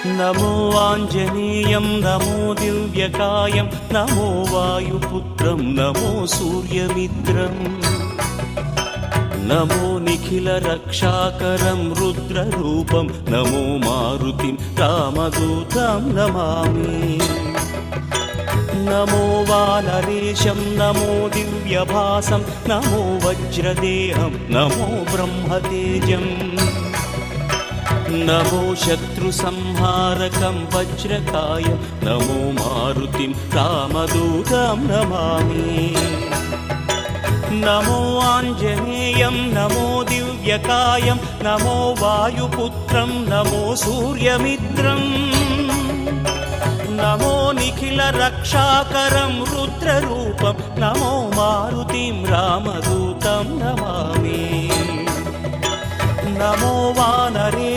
नमो आञ्जनेयं नमो दिव्यकायं नमो वायुपुत्रं नमो सूर्यमित्रम् नमो निखिलरक्षाकरं रुद्ररूपं नमो मारुतिं रामदूतं Namami नमो वानरेशं नमो दिव्यभासं नमो वज्रदेहं नमो ब्रह्मतेजम् नमो शत्रुसंहारकं वज्रकायं नमो मारुतिं रामदूतं Namami नमो आञ्जनेयं नमो दिव्यकायं नमो वायुपुत्रं नमो सूर्यमित्रम् नमो निखिलरक्षाकरं रुद्ररूपं नमो मारुतिं रामदूतं Namami नमो वानरे